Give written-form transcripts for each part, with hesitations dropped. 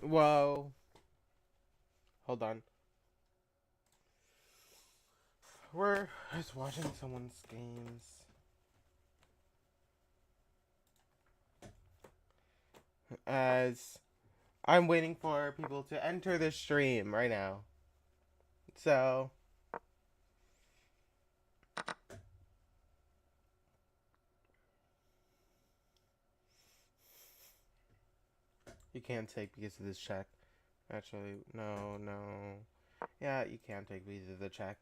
Whoa. Hold on. We're just watching someone's games. As I'm waiting for people to enter the stream right now. So, you can't take because of this check. Actually, no, no. Yeah, you can't take because of the check.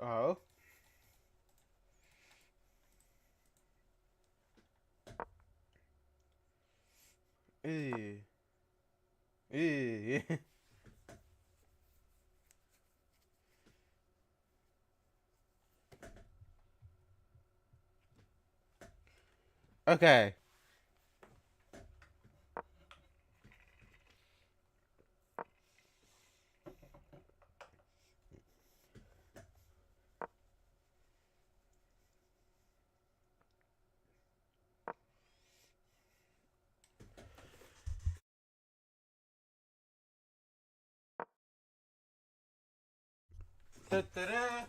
Oh. Ew. Ew. Okay. Da-da-da.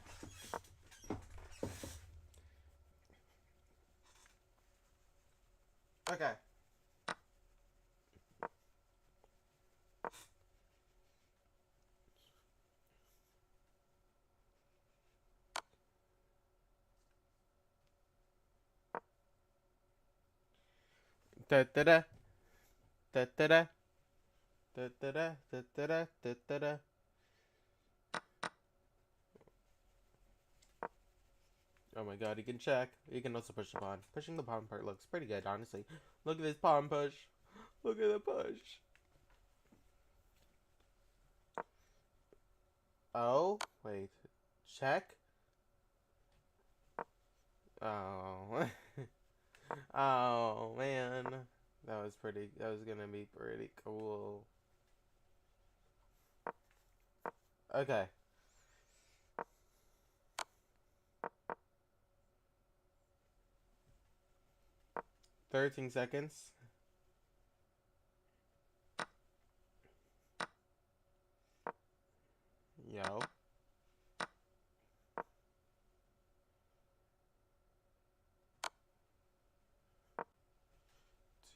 Okay. Da-da-da. Da-da-da. Da-da-da. Da-da-da. Da-da-da. Oh my god, you can check. You can also push the pawn. Pushing the pawn part looks pretty good, honestly. Look at this pawn push. Look at the push. Oh, wait. Check? Oh. Oh, man. That was gonna be pretty cool. Okay. 13 seconds. Yo.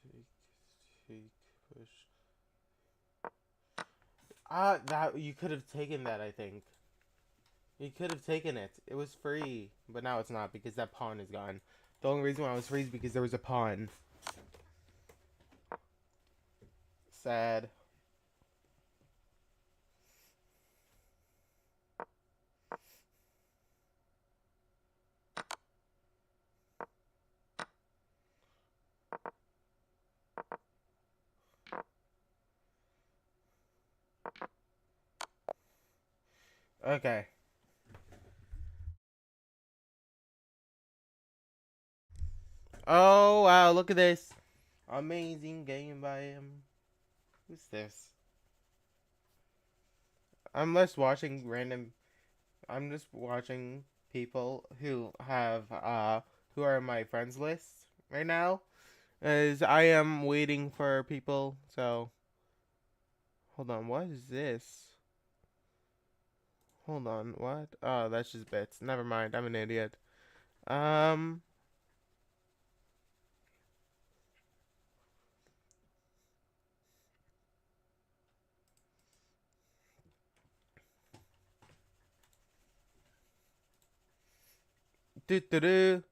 Take, take, push. That, you could have taken that, I think. You could have taken it. It was free. But now it's not because that pawn is gone. The only reason why it was free is because there was a pawn. Sad. Okay. Oh, wow, look at this. Amazing game by him. Who's this? I'm just watching random. I'm just watching people who are in my friends list right now. As I am waiting for people. So, hold on. What is this? Hold on. What? Oh, that's just bits. Never mind. I'm an idiot. Um. Doo doo doo.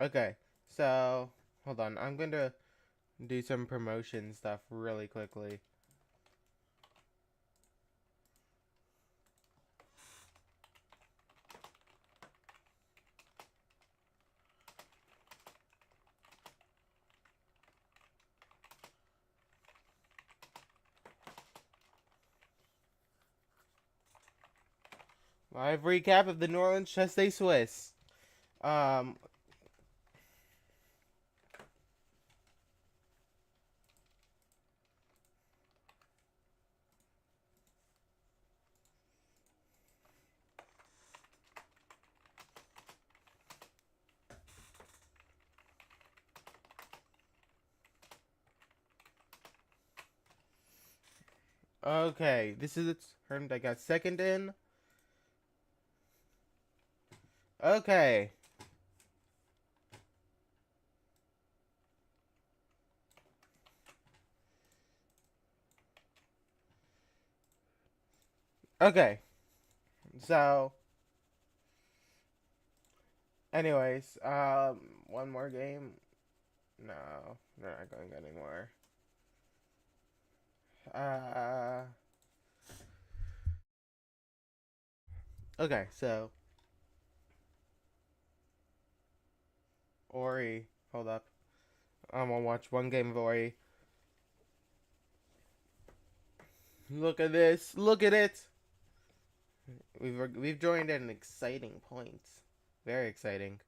Okay. So, hold on. I'm going to do some promotion stuff really quickly. Live recap of the New Orleans Chess Day Swiss. Um, Okay, this is the turn I got second in. Okay. Okay. So, anyways, one more game. No, they're not going anymore. Uh, okay, so Ori, hold up. I'm gonna watch one game of Ori. Look at this. Look at it. We've joined at an exciting point. Very exciting.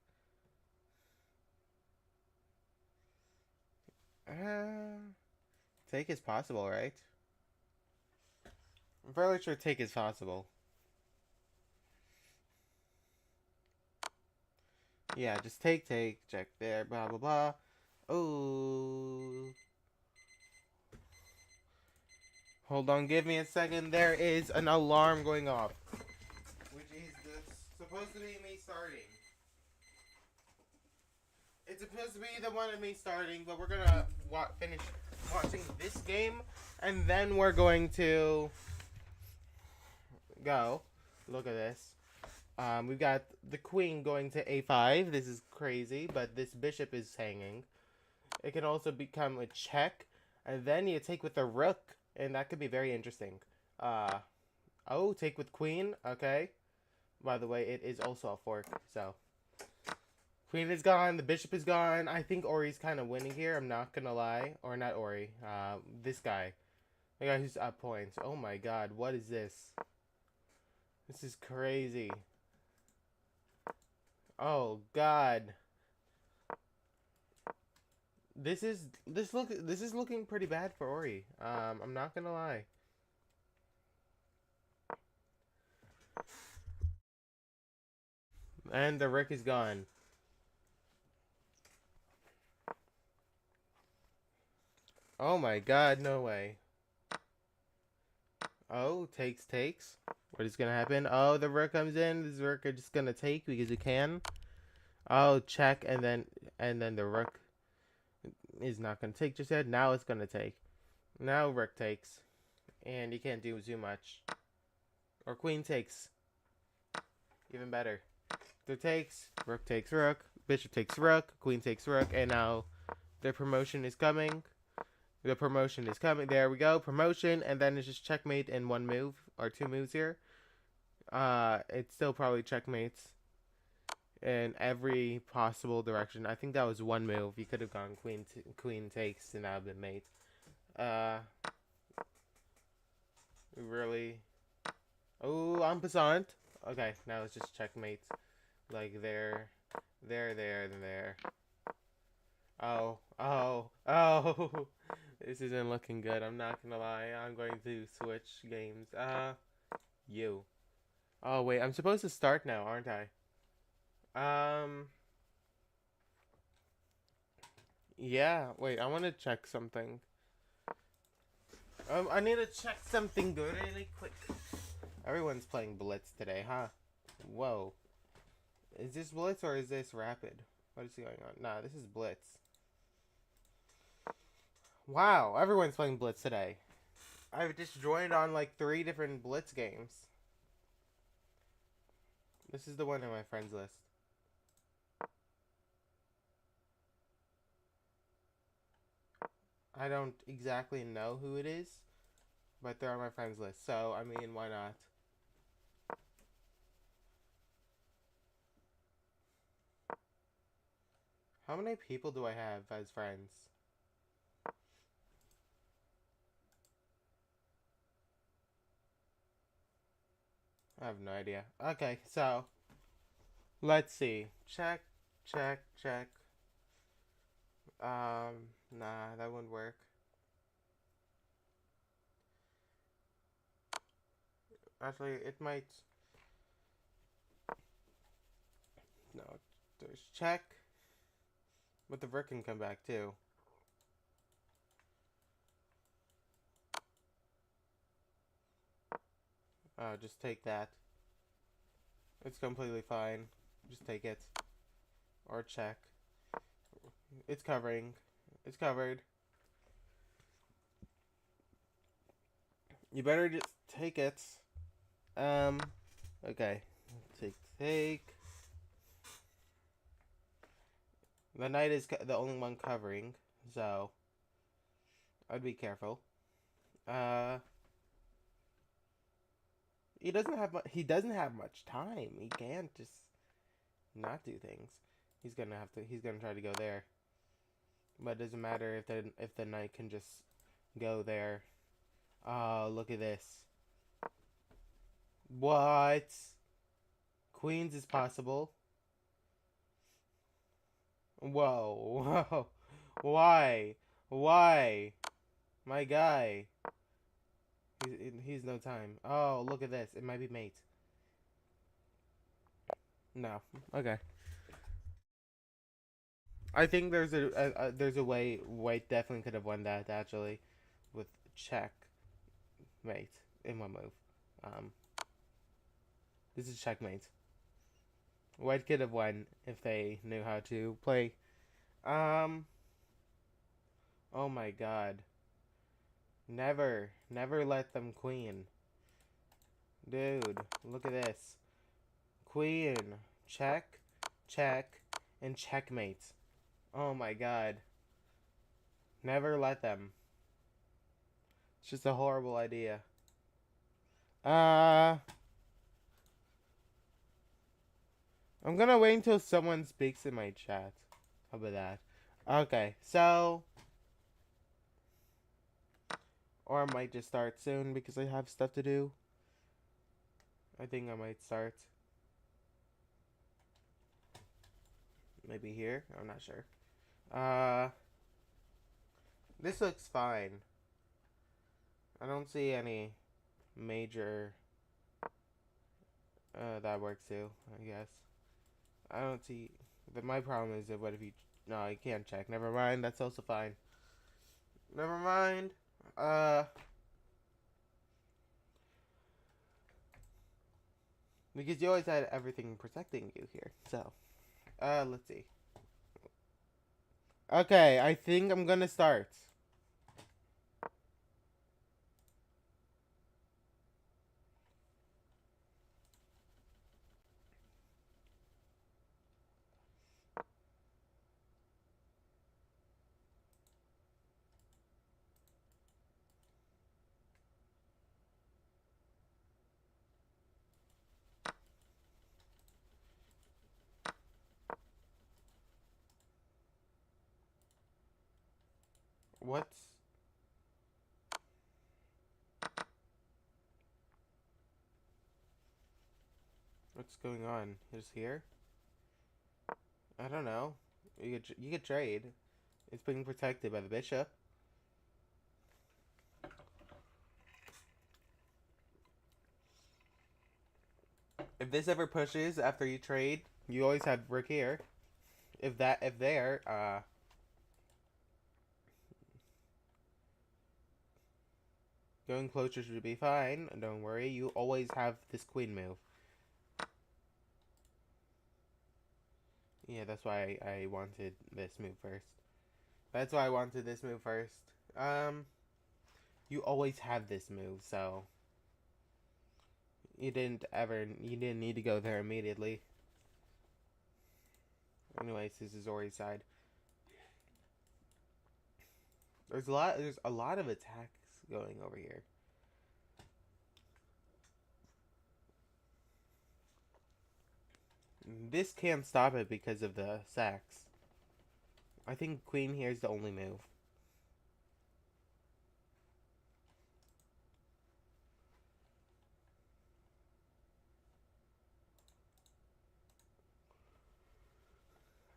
Take is possible, right? I'm fairly sure take is possible. Yeah, just take, check there, blah, blah, blah. Oh. Hold on, give me a second. There is an alarm going off. Which is supposed to be me starting. It's supposed to be the one of me starting, but we're gonna finish watching this game, and then we're going to go. Look at this. We've got the queen going to a5. This is crazy, but this bishop is hanging. It can also become a check, and then you take with the rook, and that could be very interesting. Oh, take with queen. Okay. By the way, it is also a fork, so. Queen is gone, the bishop is gone. I think Ori's kind of winning here, I'm not gonna lie. Or not Ori, this guy. The guy who's up points. Oh my god, what is this? This is crazy. Oh god. This is looking pretty bad for Ori. I'm not gonna lie. And the Rick is gone. Oh my god, no way. Oh, takes. What is gonna happen? Oh, the rook comes in. This rook is just gonna take because it can. Oh, check, and then the rook is not gonna take just yet. Now it's gonna take. Now rook takes, and you can't do too much. Or queen takes. Even better. The takes. Rook takes rook. Bishop takes rook. Queen takes rook, and now the promotion is coming. The promotion is coming. There we go. Promotion, and then it's just checkmate in one move or two moves here. It's still probably checkmates in every possible direction. I think that was one move. You could have gone queen takes, and that would have been mate. Really. Oh, en passant. Okay, now it's just checkmate. Like there, then there. Oh. This isn't looking good. I'm not gonna lie. I'm going to switch games. You. Oh wait, I'm supposed to start now, aren't I? Yeah. Wait, I want to check something. I need to check something good really quick. Everyone's playing Blitz today, huh? Whoa. Is this Blitz or is this Rapid? What is going on? Nah, this is Blitz. Wow, everyone's playing Blitz today. I've just joined on like 3 different Blitz games. This is the one on my friends list. I don't exactly know who it is, but they're on my friends list, so I mean, why not? How many people do I have as friends? I have no idea. Okay, so let's see. Check. Nah, that wouldn't work. Actually, it might. No, there's check. But the brick can come back too. Just take that. It's completely fine. Just take it. Or check. It's covering. It's covered. You better just take it. Okay. Take. The knight is the only one covering, so I'd be careful. He doesn't have he doesn't have much time. He can't just not do things. He's gonna have to. He's gonna try to go there, but it doesn't matter if the knight can just go there. Oh, look at this. What? Queens is possible. Whoa, whoa. Why? Why? My guy. He's no time. Oh, look at this. It might be mate. No. Okay. I think there's a way White definitely could have won that actually, with check, mate in one move. Um, this is checkmate. White could have won if they knew how to play. Um. Oh my God. Never let them queen. Dude, look at this. Queen, check, check, and checkmate. Oh my God. Never let them. It's just a horrible idea. I'm gonna wait until someone speaks in my chat. How about that? Okay, so... Or I might just start soon because I have stuff to do. I think I might start. Maybe here? I'm not sure. This looks fine. I don't see any major... that works too, I guess. I don't see... My problem is that what if you... No, I can't check. Never mind, that's also fine. Never mind. Because you always had everything protecting you here. So, let's see. Okay, I think I'm gonna start. What's going on? Is here? I don't know. You could trade. It's being protected by the bishop. If this ever pushes after you trade, you always have rook here. If there, going closer should be fine. Don't worry, you always have this queen move. Yeah, that's why I wanted this move first. That's why I wanted this move first. You always have this move, so you didn't need to go there immediately. Anyways, this is Ori's side. There's a lot of attacks going over here. This can't stop it because of the sacks. I think queen here is the only move.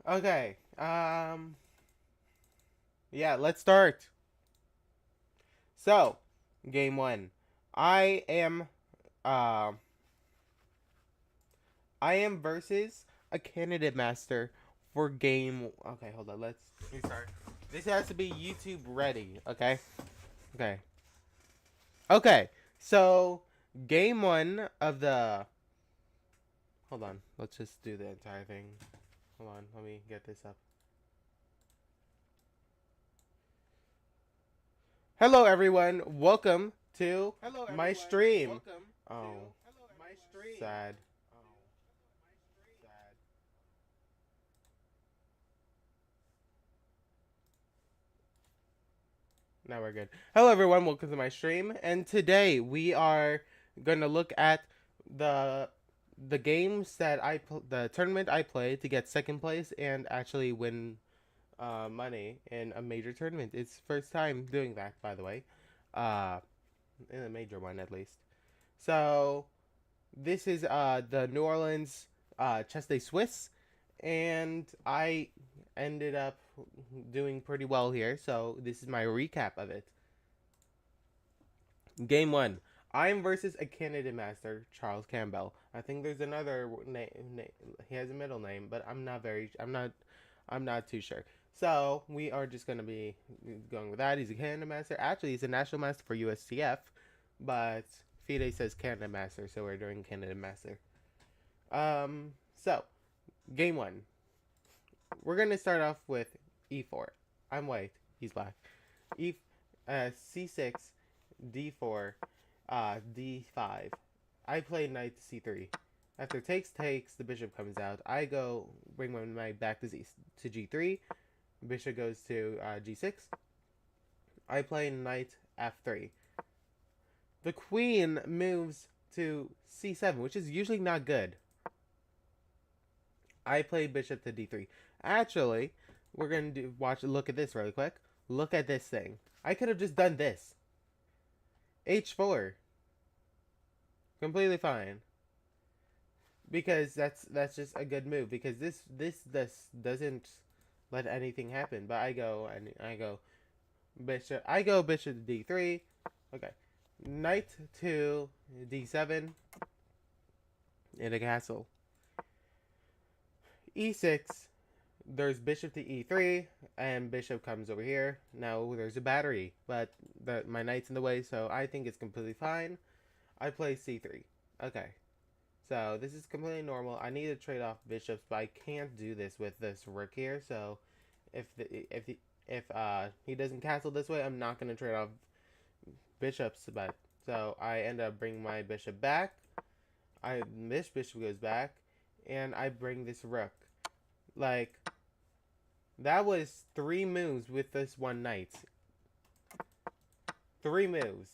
Okay. Yeah, let's start. So, game 1. I am versus a candidate master for game. Okay, hold on. Let's restart. This has to be YouTube ready. Okay. Okay. Okay. So Game one of the. Hold on. Let's just do the entire thing. Hold on. Let me get this up. Hello, everyone. Welcome to my stream. Oh, sad. Now we're good. Hello, everyone. Welcome to my stream. And today we are going to look at the games that the tournament I played to get second place and actually win money in a major tournament. It's first time doing that, by the way, uh, in a major one at least. So this is the New Orleans Chess Day Swiss, and I ended up doing pretty well here. So this is my recap of it. Game one. I am versus a Canada Master, Charles Campbell. I think there's another name. He has a middle name, but I'm not too sure. So we are just gonna be going with that. He's a Canada Master. Actually, he's a National Master for USCF, but FIDE says Canada Master, so we're doing Canada Master. So game one. We're gonna start off with E4. I'm white. He's black. E, C6, D4, D5. I play knight to C3. After takes, the bishop comes out. I go bring my knight back to G3. Bishop goes to G6. I play knight F3. The queen moves to C7, which is usually not good. I play bishop to D3. Actually, we're gonna look at this really quick. Look at this thing. I could have just done this. H4. Completely fine. Because that's just a good move. Because this doesn't let anything happen. But I go bishop. I go bishop to D3. Okay. Knight to D7 in a castle. E6. There's bishop to E3, and bishop comes over here. Now there's a battery, but my knight's in the way, so I think it's completely fine. I play C3. Okay. So this is completely normal. I need to trade off bishops, but I can't do this with this rook here. So if he doesn't castle this way, I'm not gonna trade off bishops. But so I end up bringing my bishop back. This bishop goes back, and I bring this rook. Like, that was 3 moves with this one knight. 3 moves.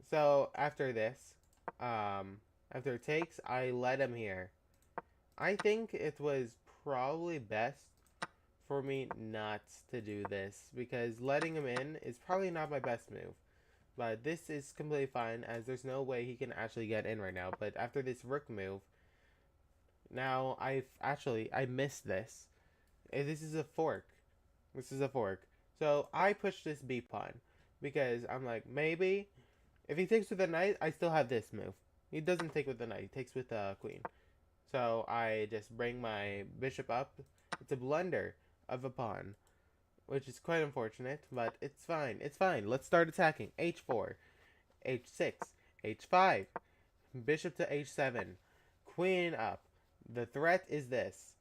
So after this, after it takes, I let him here. I think it was probably best for me not to do this, because letting him in is probably not my best move. But this is completely fine, as there's no way he can actually get in right now. But after this rook move, now I missed this. This is a fork. This is a fork. So I push this b pawn, because I'm like, maybe if he takes with the knight, I still have this move. He doesn't take with the knight. He takes with the queen. So I just bring my bishop up. It's a blunder of a pawn, which is quite unfortunate, but it's fine. It's fine. Let's start attacking. H4, H6, H5, bishop to H7, queen up. The threat is this.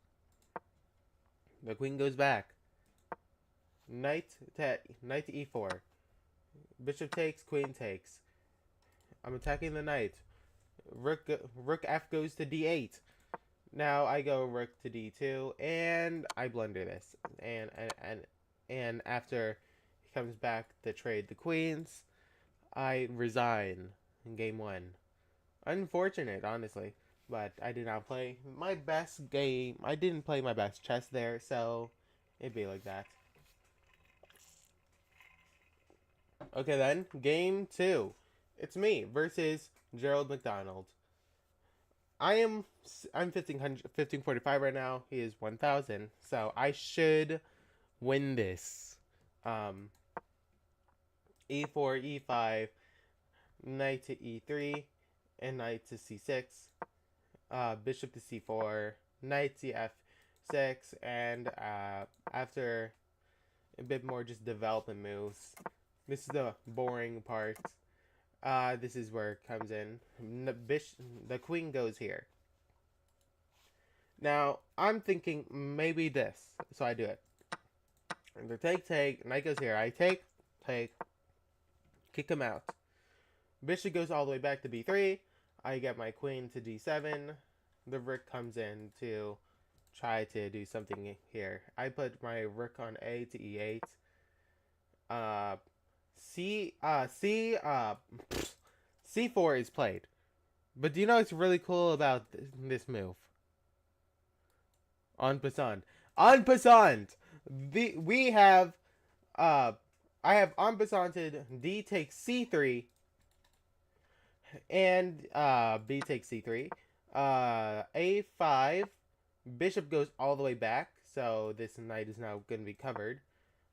The queen goes back. Knight to E4. Bishop takes, queen takes. I'm attacking the knight. Rook F goes to D8. Now I go rook to D2, and I blunder this. And after he comes back to trade the queens, I resign in game 1. Unfortunate, honestly, but I did not play my best game. I didn't play my best chess there, so it'd be like that. Okay then, game 2. It's me versus Gerald McDonald. I'm 1545 right now. He is 1000, so I should win this. E4, E5, knight to E3, and knight to C6. Bishop to C4, knight to F6, and after a bit more just development moves. This is the boring part. This is where it comes in. The queen goes here. Now, I'm thinking maybe this. So I do it. And the take, knight goes here. I take, kick him out. Bishop goes all the way back to b3. I get my queen to d7. The rook comes in to try to do something here. I put my rook on a to e8. C4 is played. But do you know what's really cool about this move? En passant. En passant! We have, I have en passanted d takes c3, and b takes c3. A5, bishop goes all the way back, so this knight is now going to be covered.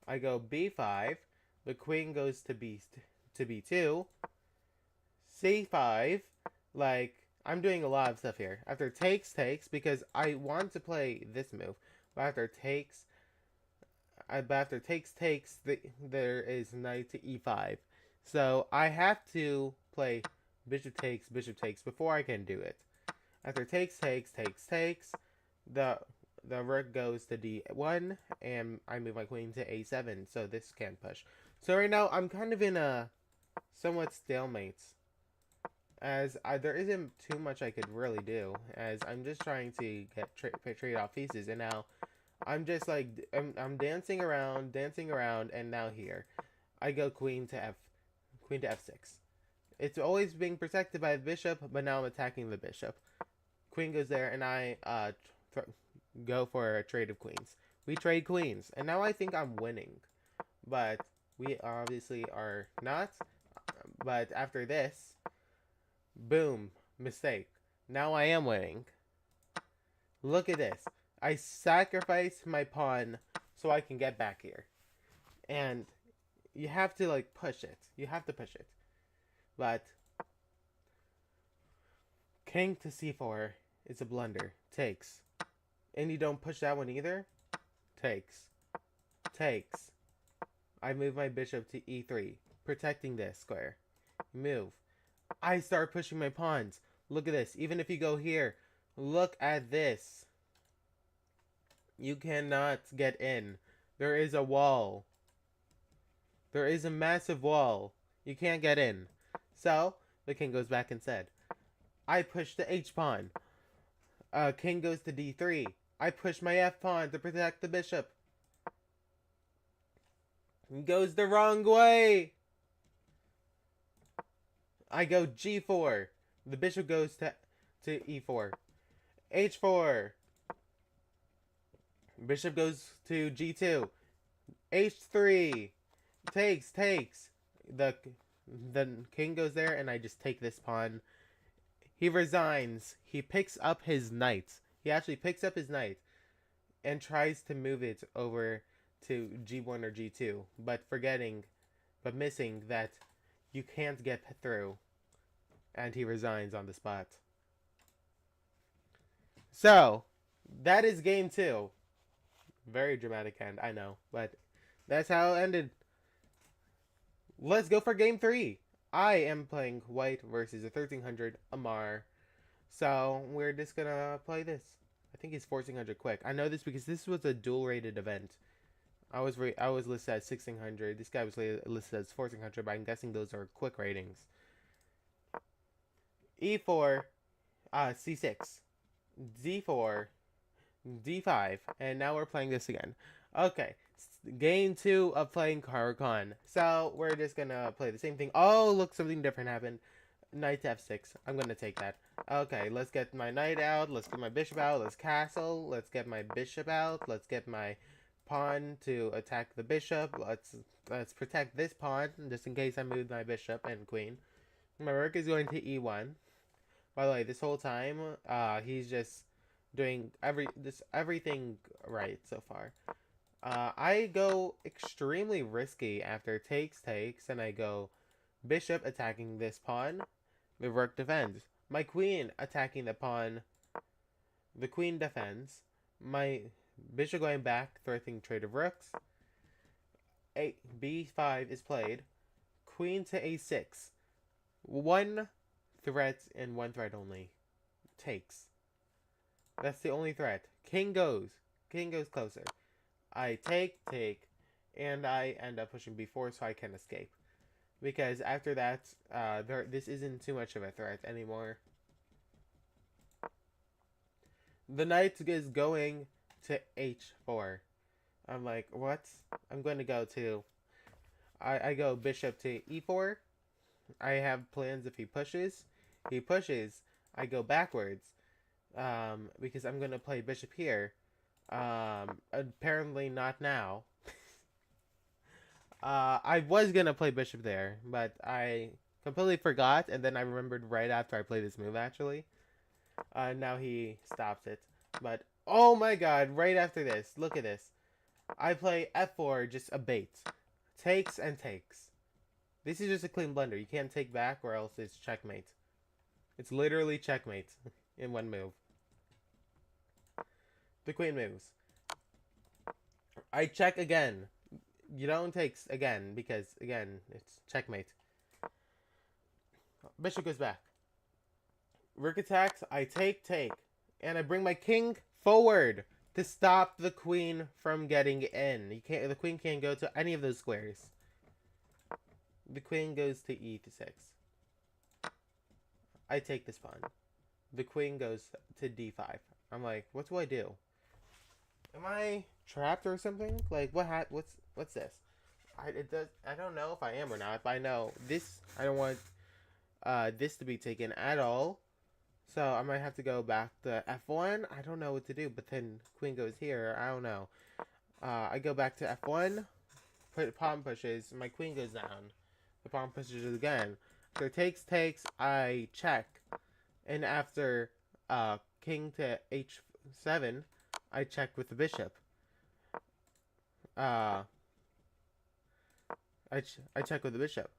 I go b5, the queen goes to b2, c5, like, I'm doing a lot of stuff here. After takes, because I want to play this move, but after takes, there is knight to e5. So I have to play bishop takes before I can do it. After takes, the rook goes to d1, and I move my queen to a7, so this can't push. So right now, I'm kind of in a somewhat stalemate, as there isn't too much I could really do, as I'm just trying to get trade off pieces, and now I'm just like, I'm dancing around, and now here, I go queen to f6. It's always being protected by the bishop, but now I'm attacking the bishop. Queen goes there, and I go for a trade of queens. We trade queens, and now I think I'm winning, but we obviously are not. But after this, boom, mistake. Now I am winning. Look at this. I sacrifice my pawn so I can get back here. And you have to, like, push it. You have to push it. But king to c4 is a blunder. Takes. And you don't push that one either. Takes. I move my bishop to e3, protecting this square. Move. I start pushing my pawns. Look at this. Even if you go here, look at this. You cannot get in. There is a wall. There is a massive wall. You can't get in. So, the king goes back instead. I push the h-pawn. King goes to d3. I push my f-pawn to protect the bishop. It goes the wrong way. I go g4. The bishop goes to e4. h4. Bishop goes to g2. h3. Takes. The king goes there, and I just take this pawn. He resigns. He picks up his knight. He actually picks up his knight and tries to move it over to g1 or g2, but missing that you can't get through, and he resigns on the spot. So, that is game 2. Very dramatic end, I know, but that's how it ended. Let's go for game 3. I am playing white versus a 1300 Amar. So, we're just gonna play this. I think he's 1400 quick. I know this because this was a dual rated event. I was listed as 1600. This guy was listed as 1400, but I'm guessing those are quick ratings. E4, C6, D4, D5, and now we're playing this again. Okay, game 2 of playing Caro-Kann. So, we're just gonna play the same thing. Oh, look, something different happened. Knight to f6. I'm gonna take that. Okay, let's get my knight out. Let's get my bishop out. Let's castle. Let's get my bishop out. Let's get my pawn to attack the bishop. Let's protect this pawn, just in case I move my bishop and queen. My rook is going to e1. By the way, this whole time, he's just doing everything right so far. I go extremely risky after takes, and I go bishop attacking this pawn. The rook defends. My queen attacking the pawn. The queen defends. My bishop going back, threatening trade of rooks. B5 is played. Queen to a6. One threat and one threat only. Takes. That's the only threat. King goes. King goes closer. I take, and I end up pushing b4 so I can escape. Because after that, this isn't too much of a threat anymore. The knight is going to h4. I'm like, what? I'm going to go to... I go bishop to e4. I have plans if he pushes. He pushes. I go backwards. Because I'm going to play bishop here. Apparently not now. I was going to play bishop there, but I completely forgot, and then I remembered right after I played this move, actually. Now he stops it. But, oh my god, right after this, look at this. I play f4, just a bait. Takes and takes. This is just a clean blunder. You can't take back or else it's checkmate. It's literally checkmate in one move. The queen moves. I check again. You don't take again because, again, it's checkmate. Bishop goes back. Rook attacks. I take. And I bring my king forward to stop the queen from getting in. The queen can't go to any of those squares. The queen goes to e6. I take this pawn. The queen goes to d5. I'm like, what do I do? Am I trapped or something? Like, what's this? I don't know if I am or not. If I know this, I don't want this to be taken at all. So I might have to go back to f1. I don't know what to do, but then queen goes here. I don't know. I go back to f1. Pawn pushes. My queen goes down. The pawn pushes again. So takes. I check. And after king to h7, I check with the bishop. I check with the bishop.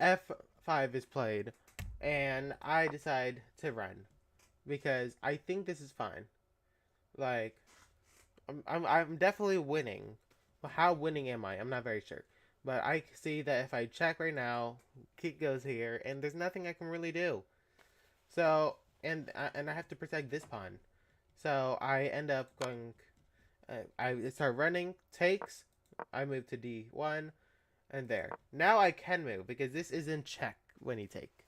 f5 is played. And I decide to run because I think this is fine. Like, I'm definitely winning. Well, how winning am I? I'm not very sure. But I see that if I check right now, king goes here, and there's nothing I can really do. So, and I have to protect this pawn. So I end up going. I start running, takes. I move to d1, and there. Now I can move because this is in check when he takes.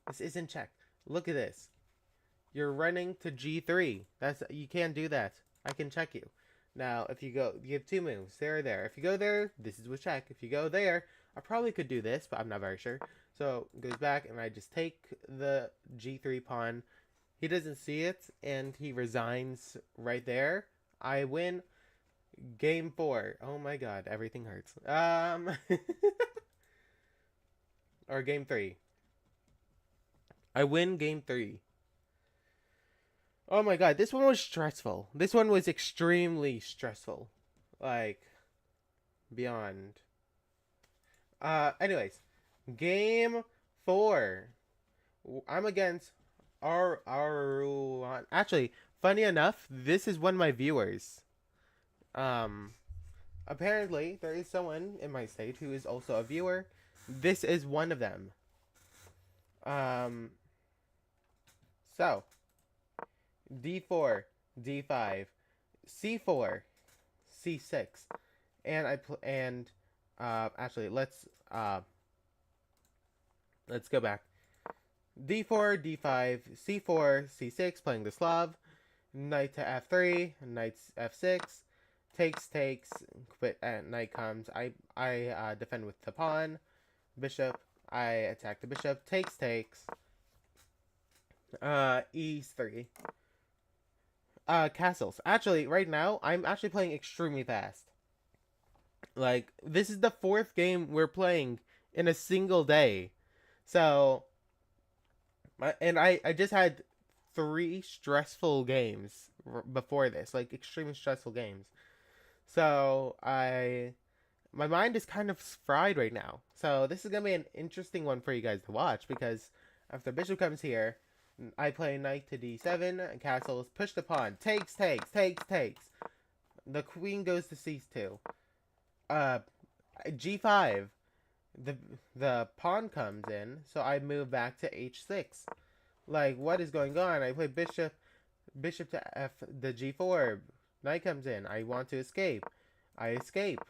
This isn't check. Look at this. You're running to g3. You can't do that. I can check you. Now, if you go, you have two moves. There or there. If you go there, this is with check. If you go there, I probably could do this, but I'm not very sure. So, it goes back, and I just take the g3 pawn. He doesn't see it, and he resigns right there. I win game 4. Oh my god, everything hurts. Or game 3. I win game 3. Oh my god, this one was stressful. This one was extremely stressful. Like, beyond. Anyways. Game 4. I'm against Aruan. Actually, funny enough, this is one of my viewers. Apparently, there is someone in my state who is also a viewer. This is one of them. So, d4, d5, c4, c6, and actually let's go back. d4, d5, c4, c6, playing the Slav. Knight to f3, knight f6, takes, quit. Knight comes. I defend with the pawn. Bishop. I attack the bishop. Takes. E3. Castles. Actually, right now, I'm actually playing extremely fast. Like, this is the 4th game we're playing in a single day. So, and I just had 3 stressful games before this. Like, extremely stressful games. So, my mind is kind of fried right now. So, this is going to be an interesting one for you guys to watch, because after bishop comes here, I play knight to d7, castles, push the pawn, takes. The queen goes to c2. G5. The the pawn comes in, so I move back to h6. Like, what is going on? I play bishop to f the g4. Knight comes in. I want to escape. I escape.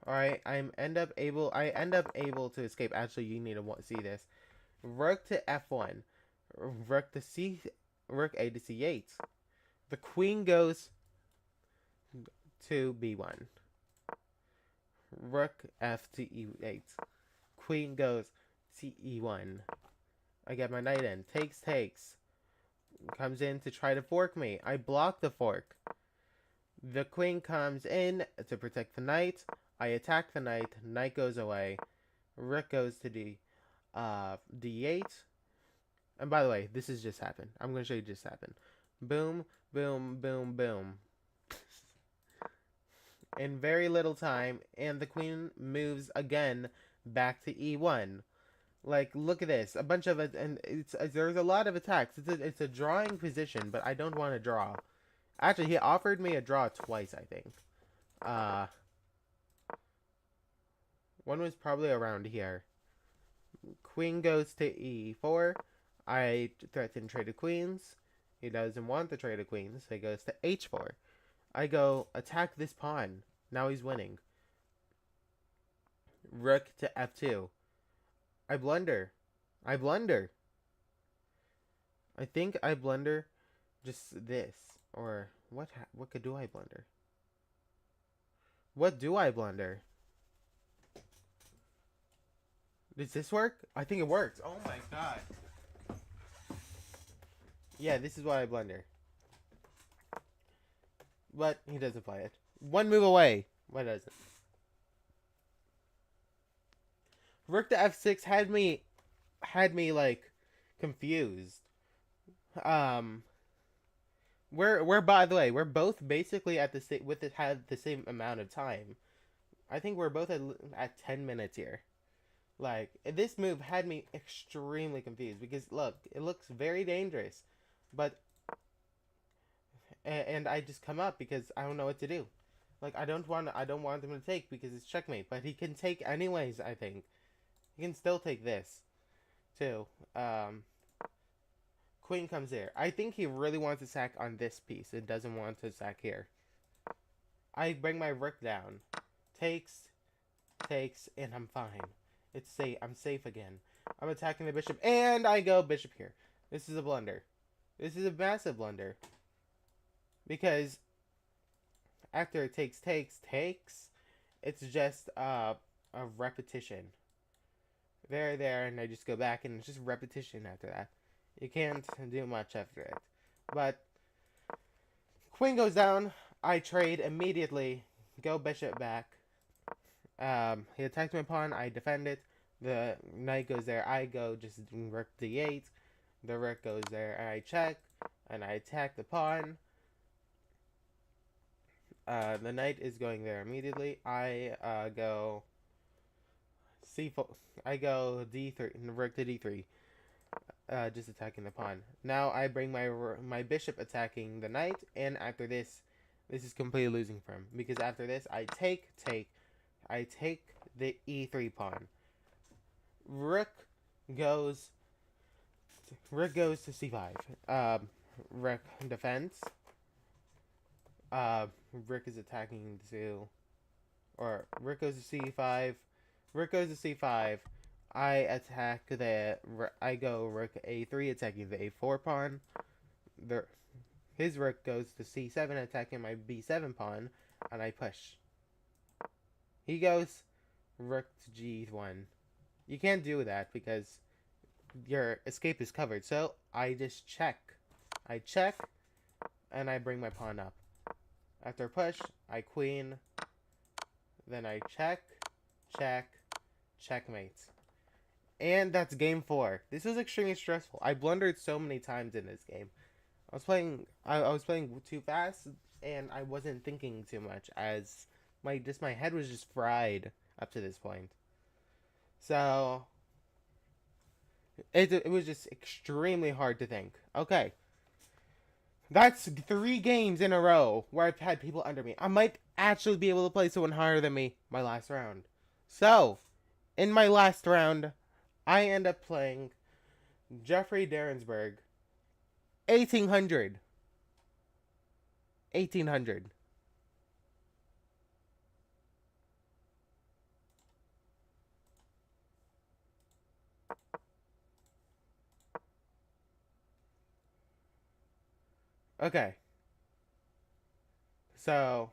All right, I end up able to escape. Actually, you need to see this. Rook to f1. Rook to c Rook a to c8. The queen goes to b1. Rook f to e8. Queen goes to e1. I get my knight in. Takes. Comes in to try to fork me. I block the fork. The queen comes in to protect the knight. I attack the knight. Knight goes away. Rook goes to d8. And by the way, this has just happened. I'm going to show you just happened. Boom, boom, boom, boom. In very little time, and the queen moves again back to e1. Like, look at this. A bunch of it, and there's a lot of attacks. It's a drawing position, but I don't want to draw. Actually, he offered me a draw twice, I think. One was probably around here. Queen goes to e4. I threaten trade of queens. He doesn't want the trade of queens. So he goes to h4. I go attack this pawn. Now he's winning. Rook to f2. I blunder. I think I blunder just this. Or what do I blunder? What do I blunder? Does this work? I think it works. Oh my god. Yeah, this is what I blunder. But he doesn't play it. One move away. Why doesn't? Rook to f6 had me like confused. We're by the way, we're both basically at the same had the same amount of time. I think we're both at 10 minutes here. Like, this move had me extremely confused because look, it looks very dangerous, but and I just come up because I don't know what to do. Like, I don't want him to take because it's checkmate, but he can take anyways. I think he can still take this too. Queen comes here. I think he really wants to sack on this piece and doesn't want to sack here. I bring my rook down. Takes, and I'm fine. It's safe. I'm safe again. I'm attacking the bishop, and I go bishop here. This is a blunder. This is a massive blunder. Because after it takes, it's just a repetition. There, and I just go back, and it's just repetition after that. You can't do much after it. But queen goes down. I trade immediately. Go bishop back. He attacks my pawn. I defend it. The knight goes there. I go just rook d8. The rook goes there. And I check. And I attack the pawn. The knight is going there immediately. I go c4. I go d3. Rook to d3. Just attacking the pawn. Now I bring my bishop attacking the knight, and after this is completely losing for him because after this I take the e3 pawn. Rook goes to c5. Rook defends. Rook is attacking rook goes to c5. Rook goes to c5. I go rook a3, attacking the a4 pawn. His rook goes to c7, attacking my b7 pawn, and I push. He goes rook to g1. You can't do that because your escape is covered, so I just check. I check, and I bring my pawn up. After push, I queen, then I check, checkmate. And that's game 4. This was extremely stressful. I blundered so many times in this game. I was playing too fast, and I wasn't thinking too much as my head was just fried up to this point. So it was just extremely hard to think. Okay. That's 3 games in a row where I've had people under me. I might actually be able to play someone higher than me my last round. So, In my last round, I end up playing Jeffrey Derensberg, 1800. 1800. Okay, so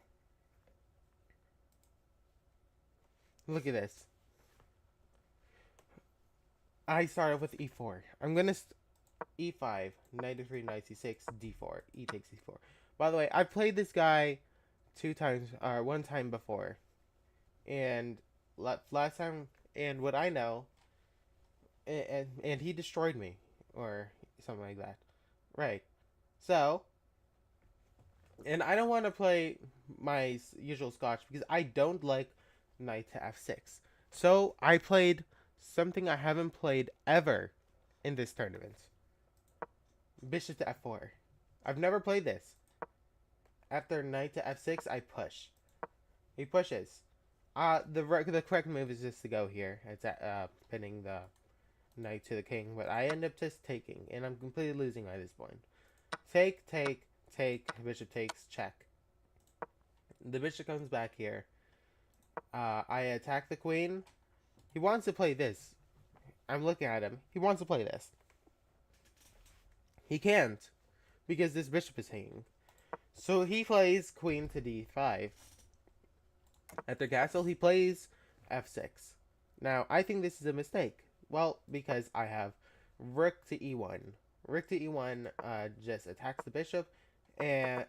look at this. I start off with e4. I'm gonna e5, knight e3, knight c6, d4, e takes e4. By the way, I played this guy two times, or one time before, and last time, and what I know, and he destroyed me, or something like that. Right. So, and I don't want to play my usual scotch because I don't like knight to f6. So I played something I haven't played ever in this tournament. Bishop to f4. I've never played this. After knight to f6, I push. He pushes. The correct move is just to go here. It's pinning the knight to the king, but I end up just taking, and I'm completely losing at this point. Take, take, take. Bishop takes, check. The bishop comes back here. I attack the queen. He wants to play this. I'm looking at him. He wants to play this. He can't, because this bishop is hanging. So he plays queen to d5. At the castle, he plays f6. Now, I think this is a mistake. Well, because I have rook to e1. Rook to e1 just attacks the bishop, and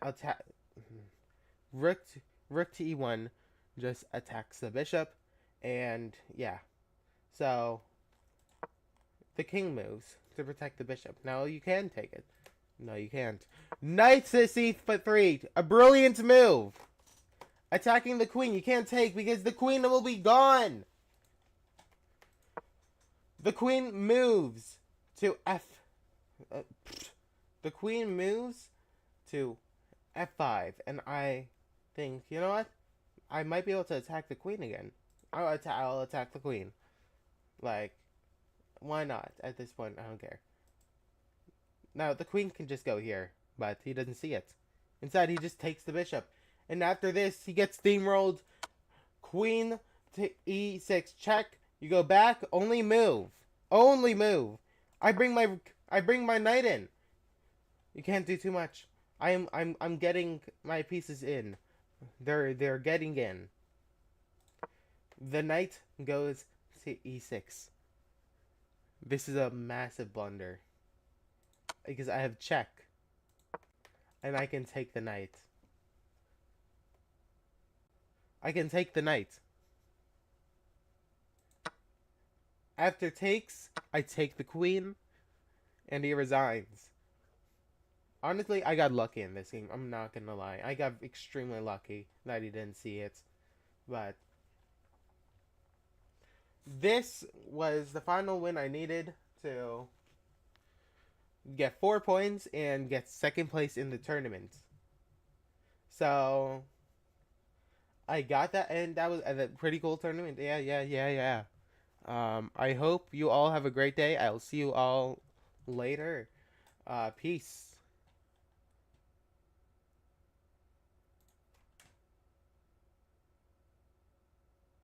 rook to e1 just attacks the bishop, and yeah. So the king moves to protect the bishop. Now you can take it. No, you can't. Knight to c3, a brilliant move. Attacking the queen, you can't take because the queen will be gone. The queen moves to the queen moves to f5, and I think, you know what? I might be able to attack the queen again. I'll attack the queen. Like, why not? At this point, I don't care. Now, the queen can just go here, but he doesn't see it. Instead, he just takes the bishop. And after this, he gets steamrolled. Queen to e6, check. You go back, only move. Only move. I bring my knight in. You can't do too much. I'm getting my pieces in. They're getting in. The knight goes to e6. This is a massive blunder. Because I have check. And I can take the knight. I can take the knight. After takes, I take the queen. And he resigns. Honestly, I got lucky in this game. I'm not gonna lie. I got extremely lucky that he didn't see it. But this was the final win I needed to get 4 points and get second place in the tournament. So I got that, and that was a pretty cool tournament. Yeah. I hope you all have a great day. I'll see you all later. Peace.